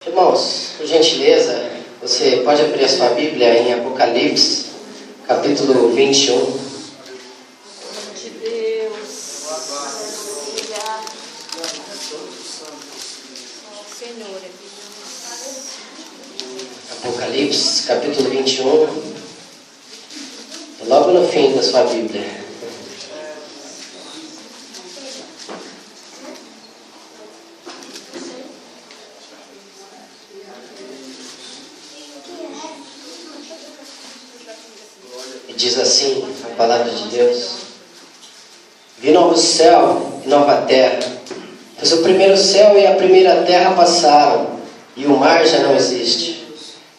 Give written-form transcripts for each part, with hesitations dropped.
Irmãos, por gentileza, você pode abrir a sua Bíblia em Apocalipse, capítulo 21. De Deus. Senhor. Apocalipse, capítulo 21. Logo no fim da sua Bíblia. Diz assim a palavra de Deus: Vi novo céu e nova terra, pois o primeiro céu e a primeira terra passaram, e o mar já não existe.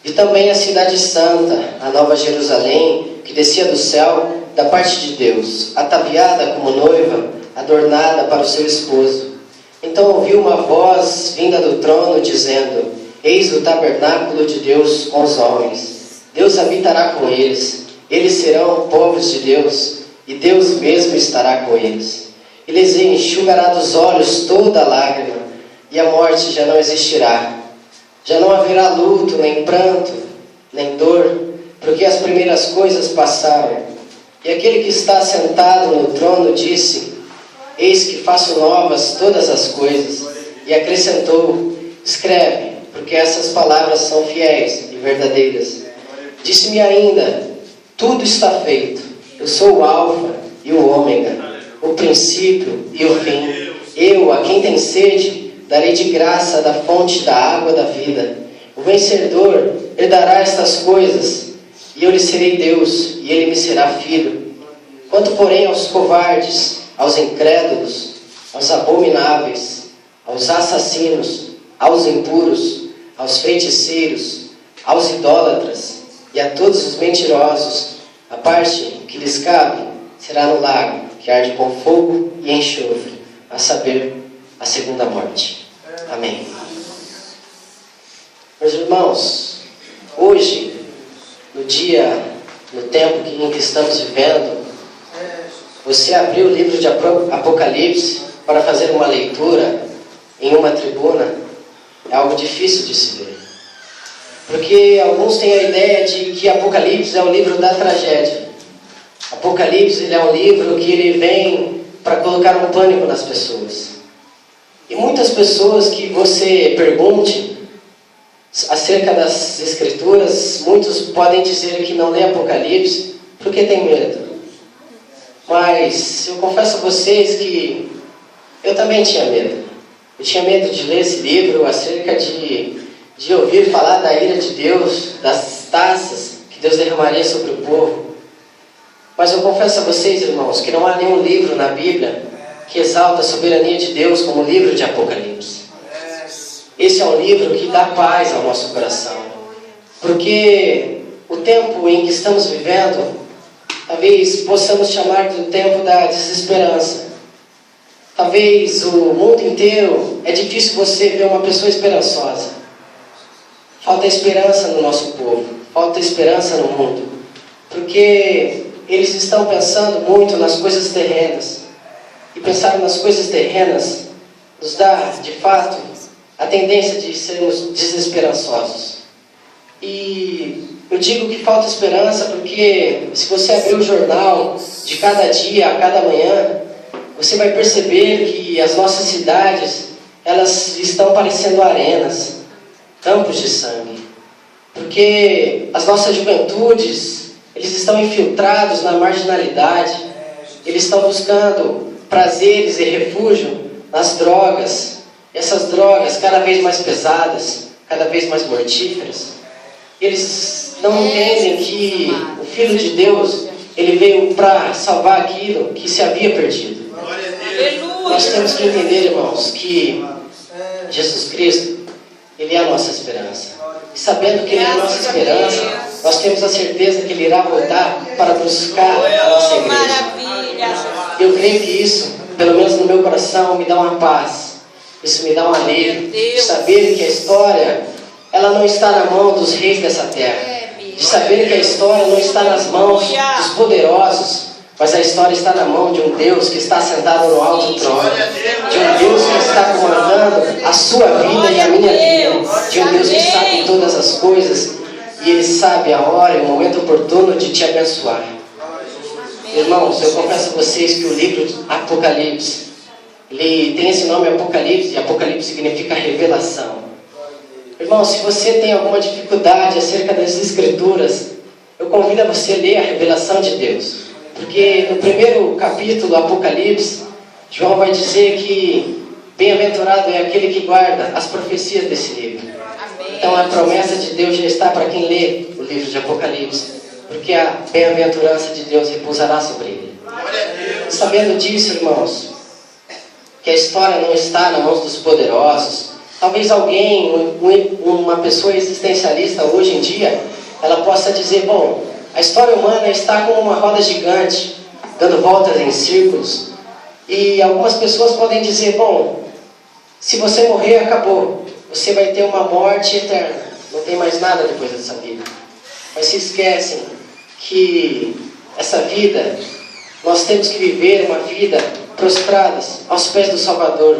Vi também a cidade santa, a nova Jerusalém, que descia do céu, da parte de Deus, ataviada como noiva, adornada para o seu esposo. Então ouvi uma voz vinda do trono, dizendo: Eis o tabernáculo de Deus com os homens. Deus habitará com eles. Eles serão povos de Deus, e Deus mesmo estará com eles. Ele lhes enxugará dos olhos toda lágrima, e a morte já não existirá. Já não haverá luto, nem pranto, nem dor, porque as primeiras coisas passaram. E aquele que está sentado no trono disse: Eis que faço novas todas as coisas. E acrescentou: Escreve, porque essas palavras são fiéis e verdadeiras. Disse-me ainda: Tudo está feito. Eu sou o Alfa e o Ômega, o princípio e o fim. Eu, a quem tem sede, darei de graça da fonte da água da vida. O vencedor herdará estas coisas, e eu lhe serei Deus, e ele me será filho. Quanto, porém, aos covardes, aos incrédulos, aos abomináveis, aos assassinos, aos impuros, aos feiticeiros, aos idólatras, e a todos os mentirosos, a parte que lhes cabe será no lago, que arde com fogo e enxofre, a saber, a segunda morte. Amém. Meus irmãos, hoje, no tempo em que estamos vivendo, você abriu o livro de Apocalipse para fazer uma leitura em uma tribuna, é algo difícil de se ver. Porque alguns têm a ideia de que Apocalipse é o livro da tragédia. Apocalipse ele é um livro que ele vem para colocar um pânico nas pessoas. E muitas pessoas que você pergunte acerca das Escrituras, muitos podem dizer que não lê Apocalipse porque tem medo. Mas eu confesso a vocês que eu também tinha medo. Eu tinha medo de ler esse livro acerca de ouvir falar da ira de Deus, das taças que Deus derramaria sobre o povo. Mas eu confesso a vocês, irmãos, que não há nenhum livro na Bíblia que exalta a soberania de Deus como o livro de Apocalipse. Esse é um livro que dá paz ao nosso coração. Porque o tempo em que estamos vivendo, talvez possamos chamar do tempo da desesperança. Talvez o mundo inteiro, é difícil você ver uma pessoa esperançosa. Falta esperança no nosso povo, falta esperança no mundo, porque eles estão pensando muito nas coisas terrenas, e pensar nas coisas terrenas nos dá, de fato, a tendência de sermos desesperançosos. E eu digo que falta esperança porque se você abrir o jornal de cada dia, a cada manhã, você vai perceber que as nossas cidades, elas estão parecendo arenas, campos de sangue, porque as nossas juventudes, eles estão infiltrados na marginalidade, eles estão buscando prazeres e refúgio nas drogas, e essas drogas cada vez mais pesadas, cada vez mais mortíferas. Eles não entendem que o Filho de Deus, ele veio para salvar aquilo que se havia perdido. Nós temos que entender, irmãos, que Jesus Cristo, Ele é a nossa esperança. E sabendo que Ele é a nossa esperança, nós temos a certeza que Ele irá voltar para buscar a nossa igreja. Eu creio que isso, pelo menos no meu coração, me dá uma paz. Isso me dá um alívio de saber que a história, ela não está na mão dos reis dessa terra. De saber que a história não está nas mãos dos poderosos, mas a história está na mão de um Deus que está sentado no alto trono, de um Deus que está comandando a sua vida e a minha vida, de um Deus todas as coisas e Ele sabe a hora e o momento oportuno de te abençoar. Irmãos, eu confesso a vocês que o livro de Apocalipse, ele tem esse nome Apocalipse, e Apocalipse significa revelação. Irmãos, se você tem alguma dificuldade acerca das Escrituras, eu convido a você a ler a revelação de Deus. Porque no primeiro capítulo do Apocalipse, João vai dizer que bem-aventurado é aquele que guarda as profecias desse livro. Então a promessa de Deus já está para quem lê o livro de Apocalipse, porque a bem-aventurança de Deus repousará sobre ele. Sabendo disso, irmãos, que a história não está nas mãos dos poderosos, talvez alguém, uma pessoa existencialista hoje em dia, ela possa dizer, bom, a história humana está como uma roda gigante, dando voltas em círculos, e algumas pessoas podem dizer, bom, se você morrer, acabou. Você vai ter uma morte eterna. Não tem mais nada depois dessa vida. Mas se esquecem que essa vida, nós temos que viver uma vida prostrados aos pés do Salvador.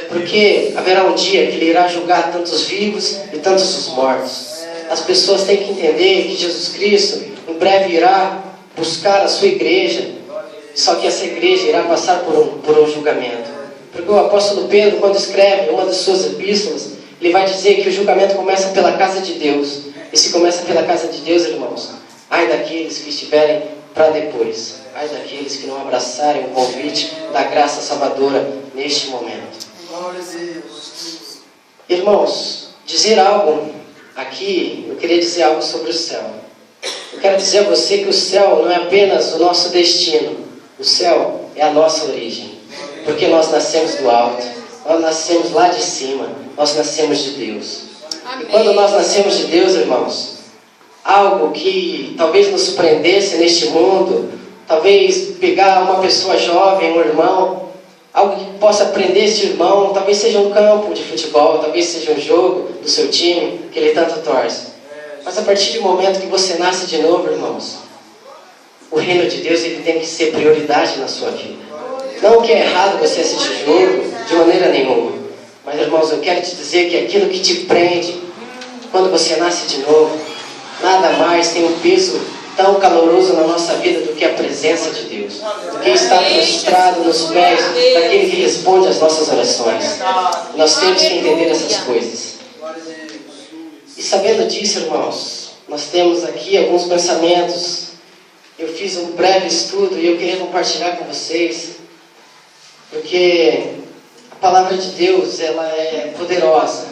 Porque haverá um dia que Ele irá julgar tantos vivos e tantos os mortos. As pessoas têm que entender que Jesus Cristo em breve irá buscar a sua igreja. Só que essa igreja irá passar por um julgamento. Porque o apóstolo Pedro, quando escreve uma das suas epístolas, ele vai dizer que o julgamento começa pela casa de Deus. E se começa pela casa de Deus, irmãos, ai daqueles que estiverem para depois. Ai daqueles que não abraçarem o convite da graça salvadora neste momento. Irmãos, dizer algo aqui, eu queria dizer algo sobre o céu. Eu quero dizer a você que o céu não é apenas o nosso destino. O céu é a nossa origem. Porque nós nascemos do alto. Nós nascemos lá de cima. Nós nascemos de Deus. Amém. E quando nós nascemos de Deus, irmãos, algo que talvez nos prendesse neste mundo, talvez pegar uma pessoa jovem, um irmão, algo que possa prender este irmão, talvez seja um campo de futebol, talvez seja um jogo do seu time, que ele tanto torce. Mas a partir do momento que você nasce de novo, irmãos, o reino de Deus ele tem que ser prioridade na sua vida. Não que é errado você assistir jogo, de maneira nenhuma. Mas, irmãos, eu quero te dizer que aquilo que te prende, quando você nasce de novo, nada mais tem um peso tão caloroso na nossa vida do que a presença de Deus. Do que estar prostrado nos pés daquele que responde às nossas orações. Nós temos que entender essas coisas. E sabendo disso, irmãos, nós temos aqui alguns pensamentos. Eu fiz um breve estudo e eu queria compartilhar com vocês. Porque a palavra de Deus, ela é poderosa,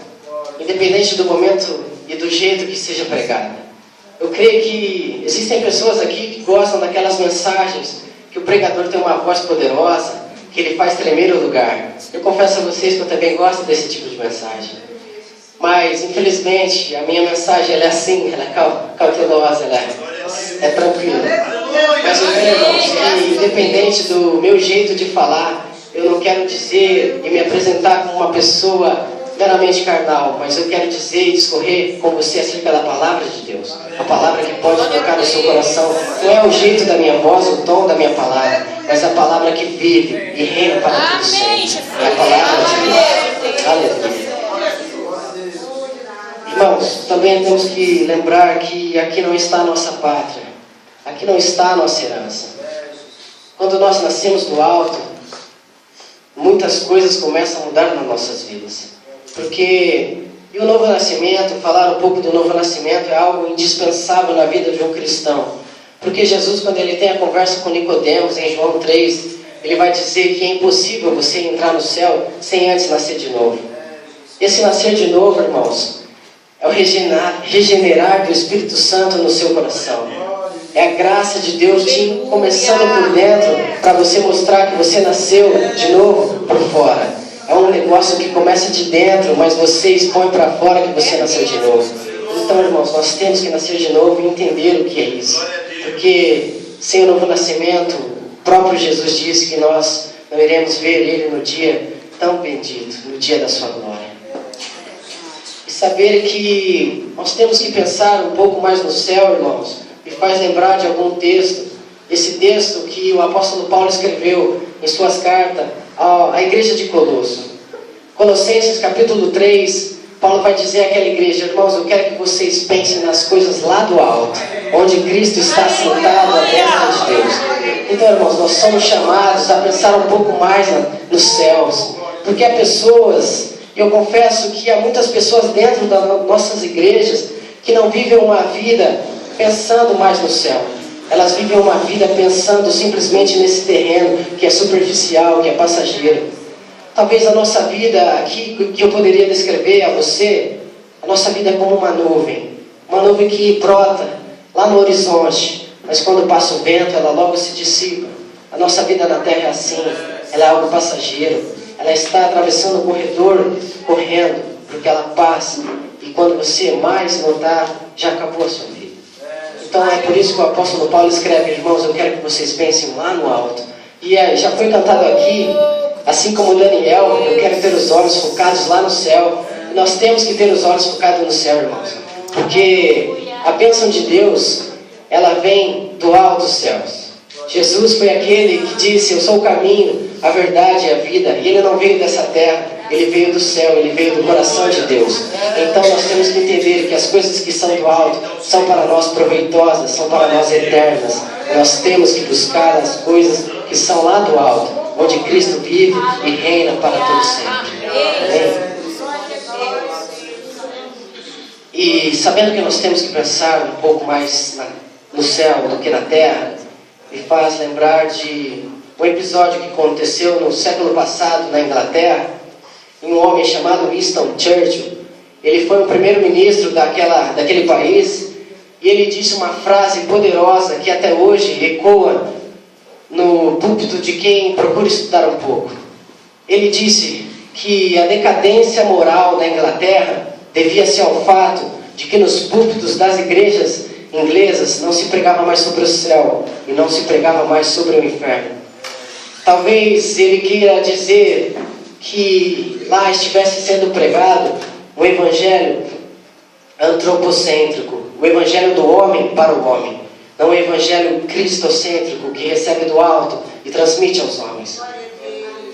independente do momento e do jeito que seja pregada. Eu creio que existem pessoas aqui que gostam daquelas mensagens que o pregador tem uma voz poderosa, que ele faz tremer o lugar. Eu confesso a vocês que eu também gosto desse tipo de mensagem. Mas, infelizmente, a minha mensagem ela é assim, ela é cautelosa, ela é tranquila. Mas eu creio, irmãos, que independente do meu jeito de falar, eu não quero dizer e me apresentar como uma pessoa meramente carnal, mas eu quero dizer e discorrer com você acerca da palavra de Deus. A palavra que pode tocar no seu coração. Não é o jeito da minha voz, o tom da minha palavra, mas a palavra que vive e reina para todo sempre. É a palavra de Deus. Aleluia. Irmãos, também temos que lembrar que aqui não está a nossa pátria. Aqui não está a nossa herança. Quando nós nascemos do alto, muitas coisas começam a mudar nas nossas vidas. Porque, e o novo nascimento, falar um pouco do novo nascimento é algo indispensável na vida de um cristão. Porque Jesus, quando ele tem a conversa com Nicodemos em João 3, ele vai dizer que é impossível você entrar no céu sem antes nascer de novo. Esse nascer de novo, irmãos, é o regenerar do Espírito Santo no seu coração. É a graça de Deus te começando por dentro para você mostrar que você nasceu de novo por fora. É um negócio que começa de dentro, mas você expõe para fora que você nasceu de novo. Então, irmãos, nós temos que nascer de novo e entender o que é isso. Porque sem o novo nascimento, o próprio Jesus disse que nós não iremos ver Ele no dia tão bendito, no dia da sua glória. E saber que nós temos que pensar um pouco mais no céu, irmãos, me faz lembrar de algum texto. Esse texto que o apóstolo Paulo escreveu em suas cartas à igreja de Colosso. Colossenses capítulo 3, Paulo vai dizer àquela igreja: irmãos, eu quero que vocês pensem nas coisas lá do alto, onde Cristo está sentado à destra de Deus. Então, irmãos, nós somos chamados a pensar um pouco mais nos céus, porque há pessoas, eu confesso que há muitas pessoas dentro das nossas igrejas que não vivem uma vida pensando mais no céu. Elas vivem uma vida pensando simplesmente nesse terreno que é superficial, que é passageiro. Talvez a nossa vida aqui, que eu poderia descrever a você, a nossa vida é como uma nuvem que brota lá no horizonte, mas quando passa o vento, ela logo se dissipa. A nossa vida na terra é assim, ela é algo passageiro, ela está atravessando o corredor, correndo, porque ela passa, e quando você mais notar, já acabou a sua vida. Então é por isso que o apóstolo Paulo escreve: irmãos, eu quero que vocês pensem lá no alto. E já foi cantado aqui, assim como Daniel, eu quero ter os olhos focados lá no céu. E nós temos que ter os olhos focados no céu, irmãos, porque a bênção de Deus, ela vem do alto dos céus. Jesus foi aquele que disse: eu sou o caminho, a verdade e a vida. E ele não veio dessa terra, ele veio do céu, ele veio do coração de Deus. Então nós temos que entender que as coisas que são do alto são para nós proveitosas, são para nós eternas. Nós temos que buscar as coisas que são lá do alto, onde Cristo vive e reina para todo sempre. Amém? E sabendo que nós temos que pensar um pouco mais no céu do que na terra, me faz lembrar de um episódio que aconteceu no século passado na Inglaterra, em um homem chamado Winston Churchill. Ele foi o primeiro-ministro daquele país, e ele disse uma frase poderosa que até hoje ecoa no púlpito de quem procura estudar um pouco. Ele disse que a decadência moral da Inglaterra devia-se ao fato de que nos púlpitos das igrejas inglesas não se pregava mais sobre o céu e não se pregava mais sobre o inferno. Talvez ele queira dizer que lá estivesse sendo pregado o evangelho antropocêntrico, o evangelho do homem para o homem, não o evangelho cristocêntrico que recebe do alto e transmite aos homens.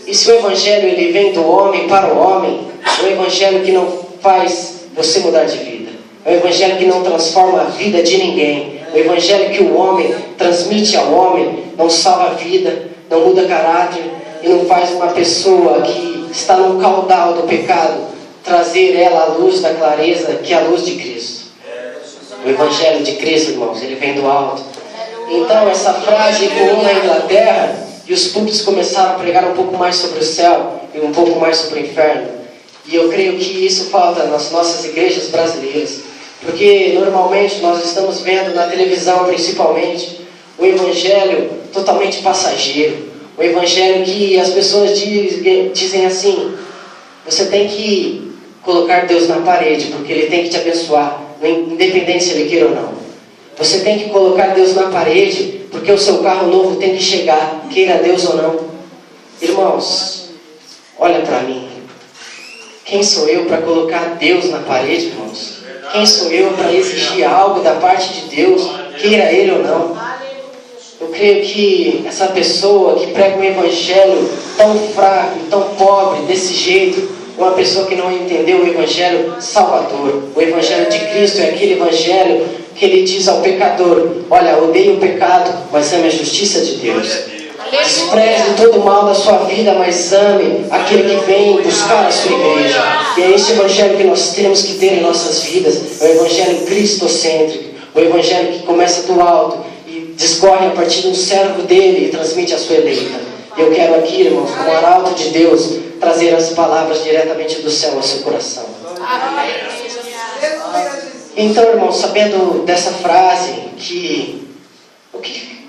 E se o evangelho ele vem do homem para o homem, é um evangelho que não faz você mudar de vida, é um evangelho que não transforma a vida de ninguém, é um evangelho que o homem transmite ao homem, não salva a vida, não muda caráter e não faz uma pessoa que está no caudal do pecado trazer ela à luz da clareza que é a luz de Cristo. O evangelho de Cristo, irmãos, ele vem do alto. Então essa frase ecoou na Inglaterra e os púlpitos começaram a pregar um pouco mais sobre o céu e um pouco mais sobre o inferno. E eu creio que isso falta nas nossas igrejas brasileiras, porque normalmente nós estamos vendo na televisão principalmente o evangelho totalmente passageiro, o evangelho que as pessoas dizem assim: você tem que colocar Deus na parede porque Ele tem que te abençoar, independente se Ele queira ou não. Você tem que colocar Deus na parede porque o seu carro novo tem que chegar, queira Deus ou não. Irmãos, olha para mim. Quem sou eu para colocar Deus na parede, irmãos? Quem sou eu para exigir algo da parte de Deus, queira Ele ou não? Eu creio que essa pessoa que prega um evangelho tão fraco e tão pobre desse jeito, uma pessoa que não entendeu o evangelho salvador. O evangelho de Cristo é aquele evangelho que ele diz ao pecador: olha, odeie o pecado, mas ame a justiça de Deus. Despreze todo o mal da sua vida, mas ame aquele que vem buscar a sua igreja. E é esse evangelho que nós temos que ter em nossas vidas. É o evangelho cristocêntrico, o evangelho que começa do alto e discorre a partir de um servo dele e transmite a sua eleita. Eu quero aqui, irmãos, como arauto de Deus, trazer as palavras diretamente do céu ao seu coração. Então, irmãos, sabendo dessa frase,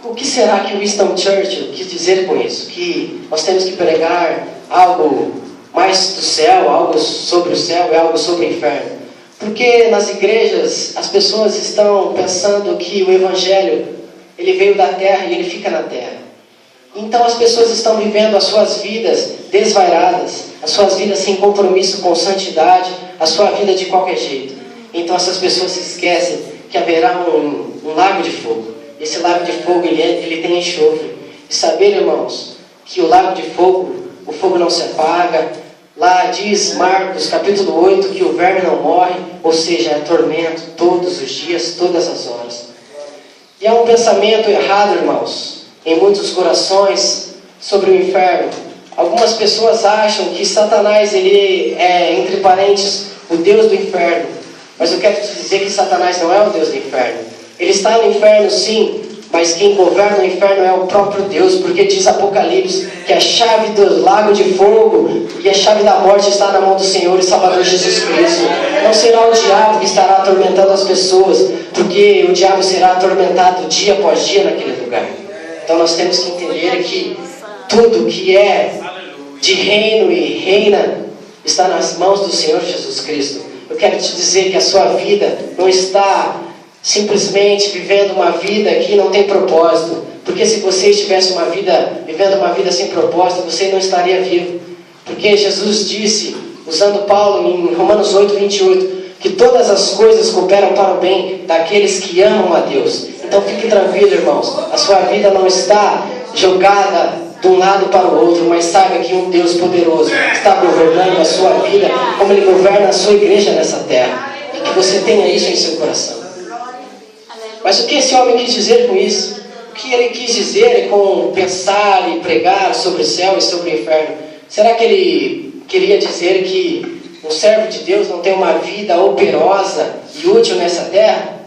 o que será que Winston Churchill quis dizer com isso? Que nós temos que pregar algo mais do céu, algo sobre o céu e algo sobre o inferno. Porque nas igrejas as pessoas estão pensando que o evangelho ele veio da terra e ele fica na terra. Então as pessoas estão vivendo as suas vidas desvairadas, as suas vidas sem compromisso com santidade, a sua vida de qualquer jeito. Então essas pessoas se esquecem que haverá um lago de fogo. Esse lago de fogo ele tem enxofre. E saber, irmãos, que o lago de fogo, o fogo não se apaga, Lá diz Marcos capítulo 8 que o verme não morre, ou seja, é tormento todos os dias, todas as horas. E há um pensamento errado, irmãos, em muitos corações sobre o inferno. Algumas pessoas acham que Satanás ele é, entre parênteses, o Deus do inferno. Mas eu quero te dizer que Satanás não é o Deus do inferno. Ele está no inferno sim, mas quem governa o inferno é o próprio Deus, porque diz Apocalipse que a chave do lago de fogo e a chave da morte está na mão do Senhor e Salvador Jesus Cristo. Não será o diabo que estará atormentando as pessoas, porque o diabo será atormentado dia após dia naquele lugar. Então nós temos que entender que tudo que é de reino e reina está nas mãos do Senhor Jesus Cristo. Eu quero te dizer que a sua vida não está simplesmente vivendo uma vida que não tem propósito. Porque se você estivesse vivendo uma vida sem propósito, você não estaria vivo. Porque Jesus disse, usando Paulo em Romanos 8, 28, que todas as coisas cooperam para o bem daqueles que amam a Deus. Então fique tranquilo, irmãos. A sua vida não está jogada de um lado para o outro, mas saiba que um Deus poderoso está governando a sua vida como Ele governa a sua igreja nessa terra. E que você tenha isso em seu coração. Mas o que esse homem quis dizer com isso? O que ele quis dizer com pensar e pregar sobre o céu e sobre o inferno? Será que ele queria dizer que um servo de Deus não tem uma vida operosa e útil nessa terra?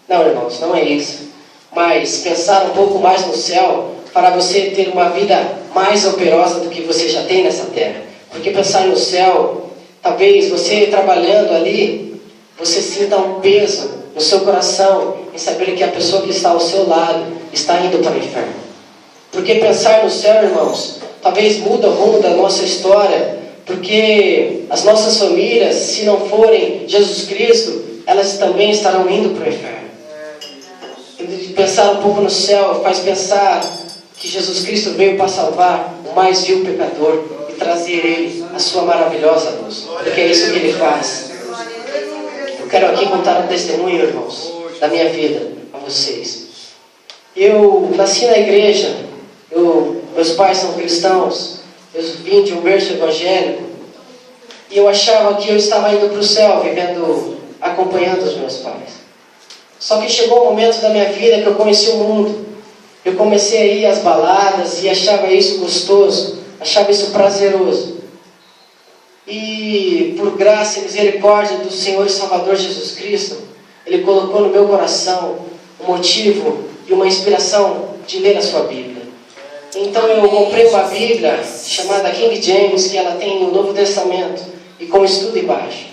Não, irmãos, não é isso. Mas pensar um pouco mais no céu fará você ter uma vida mais operosa do que você já tem nessa terra. Porque pensar no céu, talvez você trabalhando ali, você sinta um peso no seu coração em saber que a pessoa que está ao seu lado está indo para o inferno. Porque pensar no céu, irmãos, talvez muda o rumo da nossa história, porque as nossas famílias, se não forem Jesus Cristo, elas também estarão indo para o inferno. E pensar um pouco no céu faz pensar que Jesus Cristo veio para salvar o mais vil pecador e trazer ele a sua maravilhosa luz, porque é isso que ele faz. Eu quero aqui contar um testemunho, irmãos, da minha vida a vocês. Eu nasci na igreja, meus pais são cristãos, eu vim de um berço evangélico, e eu achava que eu estava indo para o céu, acompanhando os meus pais. Só que chegou um momento da minha vida que eu conheci o mundo. Eu comecei a ir às baladas e achava isso gostoso, achava isso prazeroso. E por graça e misericórdia do Senhor e Salvador Jesus Cristo, Ele colocou no meu coração um motivo e uma inspiração de ler a sua Bíblia. Então eu comprei uma Bíblia chamada King James, que ela tem o Novo Testamento e com estudo embaixo.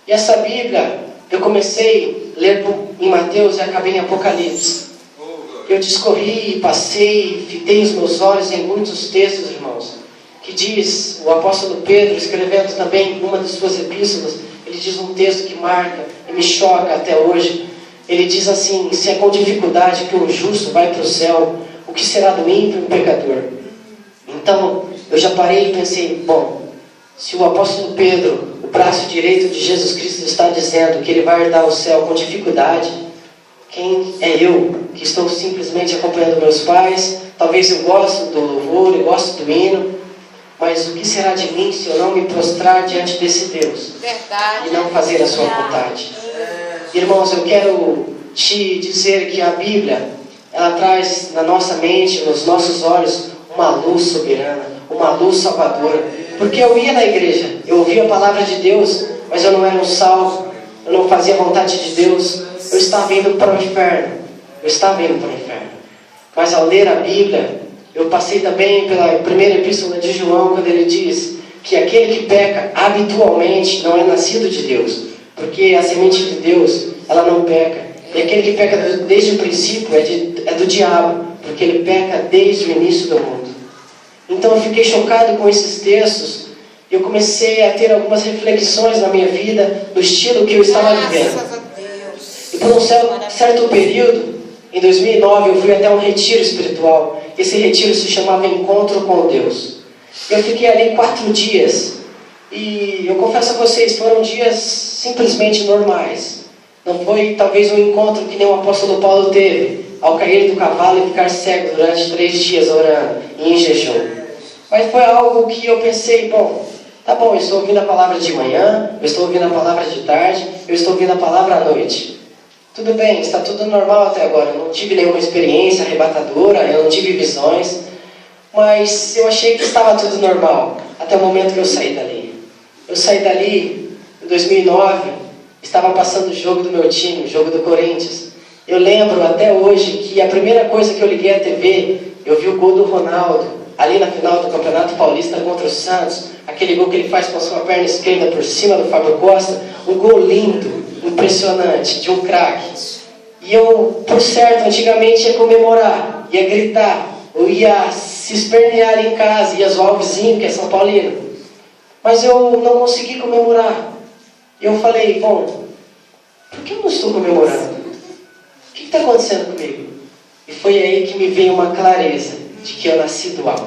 E essa Bíblia eu comecei a ler em Mateus e acabei em Apocalipse. Eu discorri, passei, fitei os meus olhos em muitos textos, irmãos, que diz, o apóstolo Pedro, escrevendo também uma de suas epístolas, ele diz um texto que marca e me choca até hoje. Ele diz assim: se é com dificuldade que o justo vai para o céu, o que será do ímpio e pecador? Então, eu já parei e pensei, bom, se o apóstolo Pedro, o braço direito de Jesus Cristo, está dizendo que ele vai herdar o céu com dificuldade, quem é eu, que estou simplesmente acompanhando meus pais? Talvez eu goste do louvor, eu gosto do hino, mas o que será de mim se eu não me prostrar diante desse Deus? Verdade. E não fazer a sua vontade? Irmãos, eu quero te dizer que a Bíblia, ela traz na nossa mente, nos nossos olhos, uma luz soberana, uma luz salvadora. Porque eu ia na igreja, eu ouvia a palavra de Deus, mas eu não era um salvo, eu não fazia a vontade de Deus. Eu estava indo para o inferno. Mas ao ler a Bíblia, eu passei também pela primeira epístola de João, quando ele diz que aquele que peca habitualmente não é nascido de Deus, porque a semente de Deus, ela não peca. E aquele que peca desde o princípio é do diabo, porque ele peca desde o início do mundo. Então eu fiquei chocado com esses textos, e eu comecei a ter algumas reflexões na minha vida, do estilo que eu estava vivendo. E por um certo período, em 2009, eu fui até um retiro espiritual. Esse retiro se chamava Encontro com Deus. Eu fiquei ali 4 dias. E eu confesso a vocês, foram dias simplesmente normais. Não foi talvez um encontro que nem o apóstolo Paulo teve, ao cair do cavalo e ficar cego durante 3 dias orando e em jejum. Mas foi algo que eu pensei, bom, Tá bom, eu estou ouvindo a palavra de manhã, eu estou ouvindo a palavra de tarde, eu estou ouvindo a palavra à noite. Tudo bem, está tudo normal até agora. Eu não tive nenhuma experiência arrebatadora, eu não tive visões, mas eu achei que estava tudo normal, até o momento que eu saí dali. Eu saí dali em 2009, estava passando o jogo do meu time, o jogo do Corinthians. Eu lembro até hoje que a primeira coisa que eu liguei à TV, eu vi o gol do Ronaldo, ali na final do Campeonato Paulista contra o Santos, aquele gol que ele faz com a sua perna esquerda por cima do Fábio Costa, um gol lindo, impressionante, de um craque. E eu, por certo, antigamente ia comemorar, ia gritar, eu ia se espernear ali em casa, ia zoar o vizinho, que é São Paulino. Mas eu não consegui comemorar. E eu falei, bom, por que eu não estou comemorando? O que está acontecendo comigo? E foi aí que me veio uma clareza de que eu nasci do alto.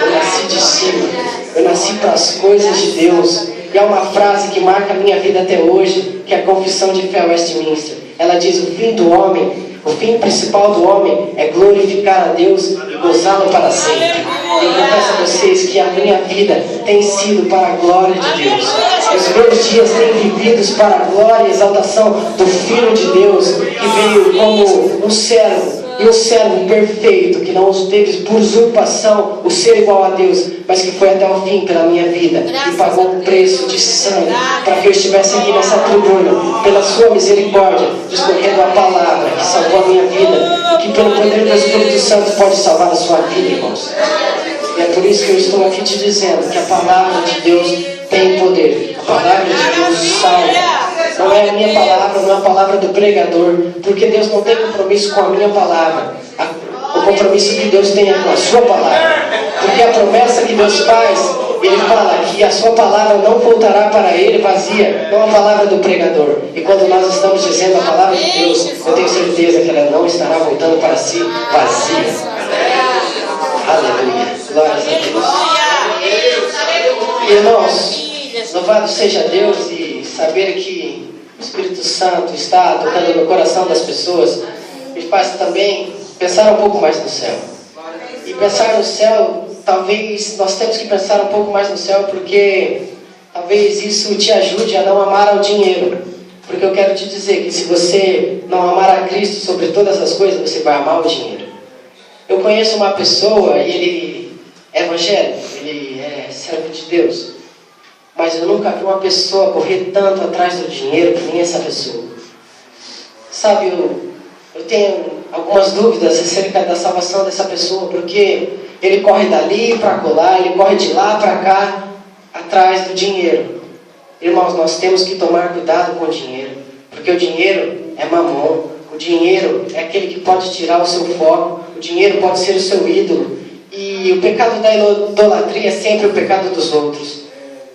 Eu nasci de cima. Eu nasci para as coisas de Deus. E há uma frase que marca a minha vida até hoje, que é a Confissão de Fé Westminster. Ela diz, o fim principal do homem é glorificar a Deus e gozá-lo para sempre. E eu confesso a vocês que a minha vida tem sido para a glória de Deus. Os meus dias têm vividos para a glória e exaltação do Filho de Deus, que veio como um servo, e um servo perfeito, que não teve por usurpação o ser igual a Deus, mas que foi até o fim pela minha vida e pagou um preço de sangue para que eu estivesse aqui nessa tribuna, pela sua misericórdia, discorrendo a palavra que salvou a minha vida e que pelo poder do Espírito Santo pode salvar a sua vida, irmãos. E é por isso que eu estou aqui te dizendo que a palavra de Deus tem poder. A palavra de Deus salva. Não é a minha palavra, não é a palavra do pregador, porque Deus não tem compromisso com a minha palavra. O compromisso que Deus tem é com a sua palavra. Porque a promessa que Deus faz, Ele fala que a sua palavra não voltará para Ele vazia, não a palavra do pregador. E quando nós estamos dizendo a palavra de Deus, eu tenho certeza que ela não estará voltando para si vazia. Aleluia. Glórias a Deus. Irmãos, louvado seja Deus, e saber que o Espírito Santo está tocando no coração das pessoas me faz também pensar um pouco mais no céu. E pensar no céu, talvez nós temos que pensar um pouco mais no céu, porque talvez isso te ajude a não amar ao dinheiro. Porque eu quero te dizer que se você não amar a Cristo sobre todas as coisas, você vai amar o dinheiro. Eu conheço uma pessoa, e ele é evangélico, ele é servo de Deus. Mas eu nunca vi uma pessoa correr tanto atrás do dinheiro que nem essa pessoa. Sabe, eu tenho algumas dúvidas acerca da salvação dessa pessoa, porque ele corre dali para colar, ele corre de lá para cá, atrás do dinheiro. Irmãos, nós temos que tomar cuidado com o dinheiro, porque o dinheiro é mamon, o dinheiro é aquele que pode tirar o seu foco, o dinheiro pode ser o seu ídolo, e o pecado da idolatria é sempre o pecado dos outros.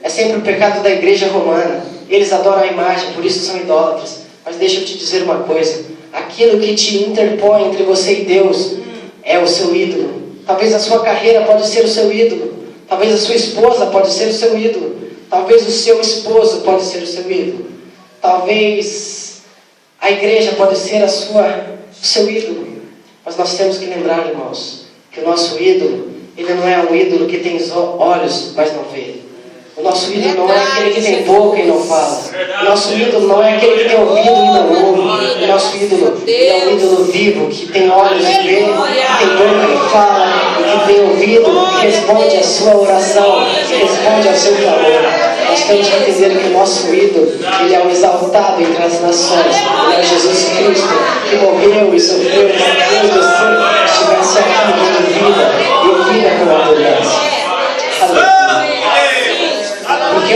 É sempre o pecado da igreja romana. Eles adoram a imagem, por isso são idólatras. Mas deixa eu te dizer uma coisa. Aquilo que te interpõe entre você e Deus é o seu ídolo. Talvez a sua carreira pode ser o seu ídolo. Talvez a sua esposa pode ser o seu ídolo. Talvez o seu esposo pode ser o seu ídolo. Talvez a igreja pode ser o seu ídolo. Mas nós temos que lembrar, irmãos, que o nosso ídolo, ele não é um ídolo que tem olhos, mas não vê. O nosso ídolo não é aquele que tem boca e não fala. O nosso ídolo não é aquele que tem ouvido e não ouve. O nosso ídolo é um ídolo vivo, que tem olhos e vê, que tem boca e fala, que tem ouvido, que responde à sua oração, que responde ao seu clamor. Nós temos que entender que o nosso ídolo, ele é o exaltado entre as nações. Ele é Jesus Cristo, que morreu e sofreu para que Deus estivesse aqui dando vida e vida com abundância. Aleluia. Porque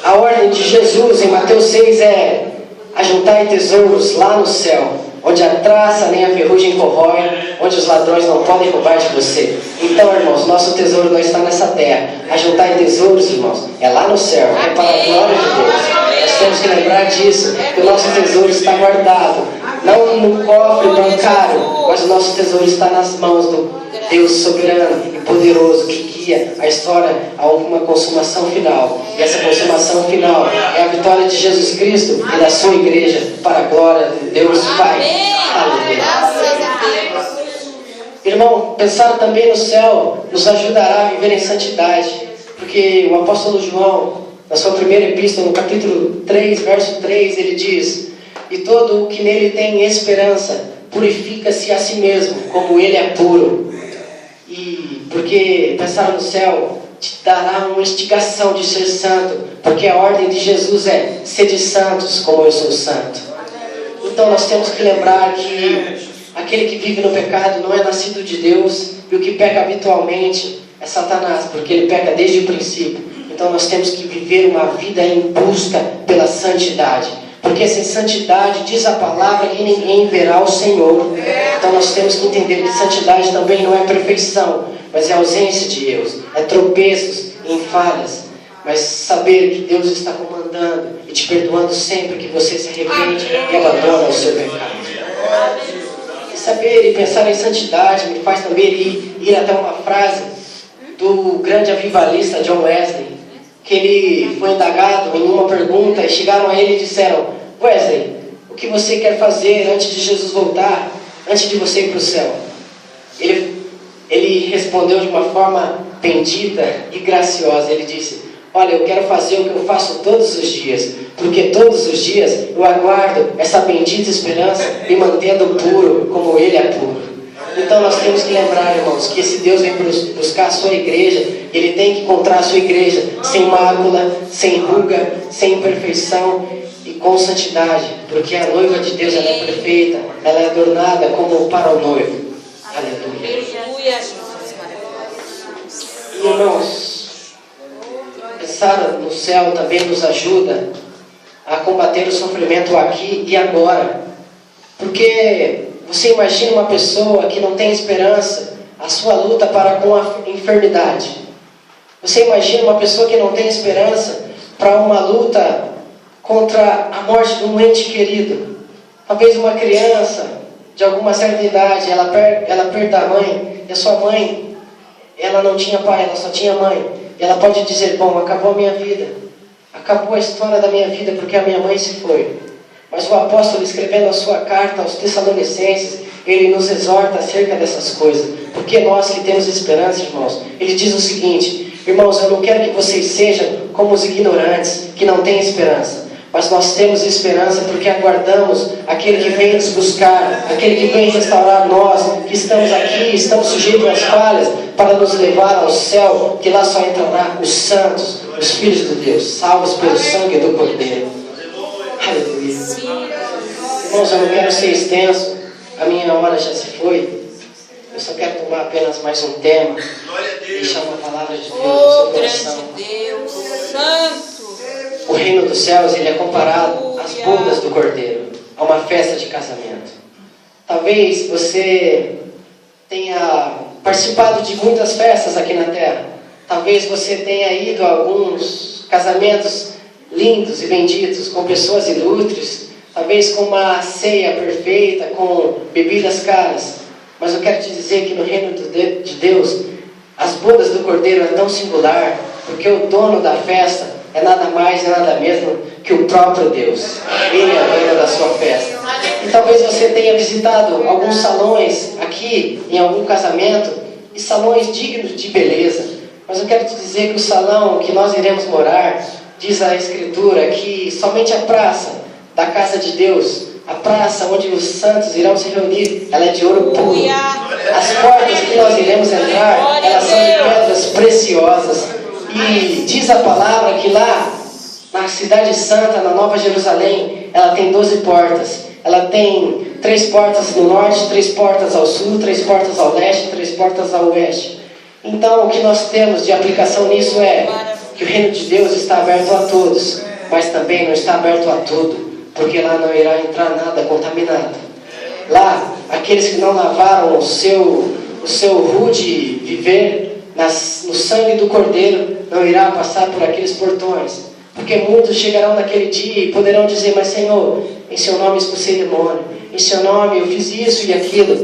a ordem de Jesus em Mateus 6 é ajuntai tesouros lá no céu, onde a traça nem a ferrugem corrói, onde os ladrões não podem roubar de você. Então, irmãos, nosso tesouro não está nessa terra. Ajuntai tesouros, irmãos, é lá no céu, é para a glória de Deus. Nós temos que lembrar disso, que o nosso tesouro está guardado, não no cofre bancário, mas o nosso tesouro está nas mãos do Deus soberano e poderoso, que guia a história a uma consumação final. E essa consumação final é a vitória de Jesus Cristo e da sua igreja, para a glória de Deus Pai. Aleluia. Irmão, pensar também no céu nos ajudará a viver em santidade. Porque o apóstolo João, na sua primeira epístola, no capítulo 3, verso 3, ele diz: e todo o que nele tem esperança purifica-se a si mesmo, como ele é puro. E porque pensar no céu te dará uma instigação de ser santo, porque a ordem de Jesus é: sede santos como eu sou santo. Então nós temos que lembrar que aquele que vive no pecado não é nascido de Deus, e o que peca habitualmente é Satanás, porque ele peca desde o princípio. Então nós temos que viver uma vida em busca pela santidade, porque sem santidade, diz a palavra, que ninguém verá o Senhor. Então nós temos que entender que santidade também não é perfeição, mas é ausência de erros, é tropeços em falhas, mas saber que Deus está comandando e te perdoando sempre que você se arrepende e abandona o seu pecado. E saber e pensar em santidade me faz também ir até uma frase do grande avivalista John Wesley, que ele foi indagado em uma pergunta e chegaram a ele e disseram: Wesley, o que você quer fazer antes de Jesus voltar, antes de você ir para o céu? Ele respondeu de uma forma bendita e graciosa. Ele disse: olha, eu quero fazer o que eu faço todos os dias, porque todos os dias eu aguardo essa bendita esperança me mantendo puro como Ele é puro. Então nós temos que lembrar, irmãos, que esse Deus vem buscar a sua igreja. Ele tem que encontrar a sua igreja sem mácula, sem ruga, sem imperfeição e com santidade, porque a noiva de Deus, ela é perfeita, ela é adornada como para o noivo. Aleluia. E, irmãos, pensar no céu também nos ajuda a combater o sofrimento aqui e agora. Porque você imagina uma pessoa que não tem esperança, a sua luta para com a enfermidade. Você imagina uma pessoa que não tem esperança para uma luta contra a morte de um ente querido. Talvez uma criança de alguma certa idade, ela perde a mãe, e a sua mãe, ela não tinha pai, ela só tinha mãe. E ela pode dizer: bom, acabou a minha vida, acabou a história da minha vida porque a minha mãe se foi. Mas o apóstolo, escrevendo a sua carta aos Tessalonicenses, ele nos exorta acerca dessas coisas. Porque nós que temos esperança, irmãos, ele diz o seguinte: irmãos, eu não quero que vocês sejam como os ignorantes, que não têm esperança. Mas nós temos esperança porque aguardamos aquele que vem nos buscar, aquele que vem restaurar nós, que estamos aqui, estamos sujeitos às falhas, para nos levar ao céu, que lá só entrará os santos, os filhos de Deus, salvos pelo sangue do Cordeiro. Aleluia. Irmãos, eu não quero ser extenso, a minha hora já se foi. Eu só quero tomar apenas mais um tema e deixar uma palavra de Deus no seu coração. Deus, santo. O reino dos céus, ele é comparado às bodas do Cordeiro, a uma festa de casamento. Talvez você tenha participado de muitas festas aqui na terra. Talvez você tenha ido a alguns casamentos lindos e benditos, com pessoas ilustres, talvez com uma ceia perfeita, com bebidas caras. Mas eu quero te dizer que no reino de Deus, as bodas do Cordeiro é tão singular, porque o dono da festa é nada mais e nada menos que o próprio Deus. Ele é o dono da sua festa. E talvez você tenha visitado alguns salões aqui, em algum casamento, e salões dignos de beleza. Mas eu quero te dizer que o salão que nós iremos morar, diz a Escritura, que somente a praça da casa de Deus, a praça onde os santos irão se reunir, ela é de ouro puro. As portas que nós iremos entrar, elas são de pedras preciosas. E diz a palavra que lá, na cidade santa, na Nova Jerusalém, ela tem 12 portas. Ela tem 3 portas no norte, 3 portas ao sul, 3 portas ao leste, 3 portas ao oeste. Então, o que nós temos de aplicação nisso é que o reino de Deus está aberto a todos, mas também não está aberto a tudo, porque lá não irá entrar nada contaminado. Lá, aqueles que não lavaram o seu rude viver no sangue do Cordeiro, não irá passar por aqueles portões. Porque muitos chegarão naquele dia e poderão dizer: mas Senhor, em seu nome expulsei demônio, em seu nome eu fiz isso e aquilo.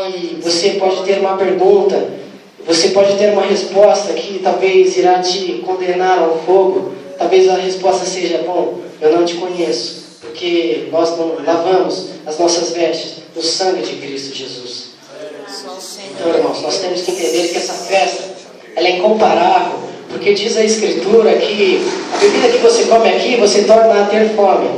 E você pode ter uma pergunta, você pode ter uma resposta que talvez irá te condenar ao fogo. Talvez a resposta seja: bom, eu não te conheço, porque nós não lavamos as nossas vestes no sangue de Cristo Jesus. Então, irmãos, nós temos que entender que essa festa, ela é incomparável, Porque diz a Escritura que a bebida que você come aqui, você torna a ter fome.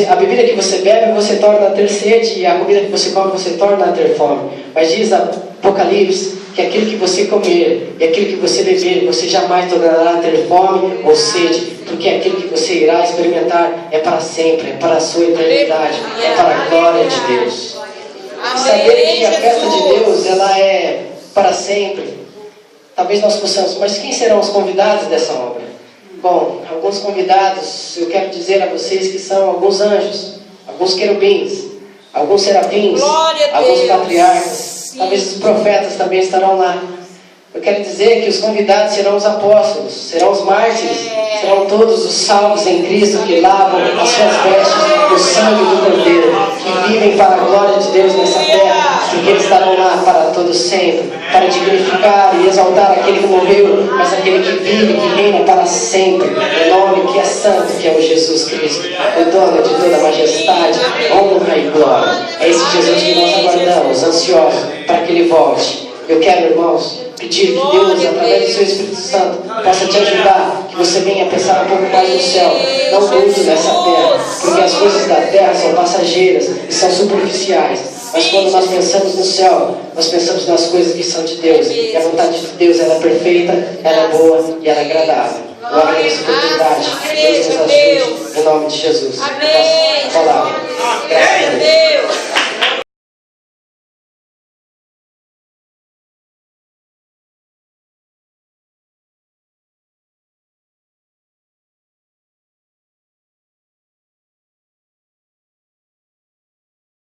A bebida que você bebe, você torna a ter sede, e a comida que você come, você torna a ter fome. Mas diz Apocalipse que aquilo que você comer e aquilo que você beber, você jamais tornará a ter fome ou sede, porque aquilo que você irá experimentar é para sempre, é para a sua eternidade, é para a glória de Deus. E saber que a festa de Deus, ela é para sempre. Talvez nós possamos, mas quem serão os convidados dessa obra? Bom, alguns convidados, eu quero dizer a vocês que são alguns anjos, alguns querubins, alguns serafins, alguns patriarcas, talvez os profetas também estarão lá. Eu quero dizer que os convidados serão os apóstolos, serão os mártires, serão todos os salvos em Cristo que lavam as suas vestes no sangue do Cordeiro, que vivem para a glória de Deus nessa terra, porque eles estarão lá para todo sempre, para dignificar e exaltar aquele que morreu, mas aquele que vive, que reina para sempre, o nome que é santo, que é o Jesus Cristo, o dono de toda majestade, honra e glória. É esse Jesus que nós aguardamos, ansiosos, para que Ele volte. Eu quero, irmãos, pedir que Deus, através do seu Espírito Santo, possa te ajudar, que você venha pensar um pouco mais no céu, não muito nessa terra, porque as coisas da terra são passageiras e são superficiais. Mas quando nós pensamos no céu, nós pensamos nas coisas que são de Deus. E a vontade de Deus, ela é perfeita, ela é boa e ela é agradável. Eu agradeço a oportunidade. Deus nos ajude. Em nome de Jesus. Amém. Palavra. Graças a Deus.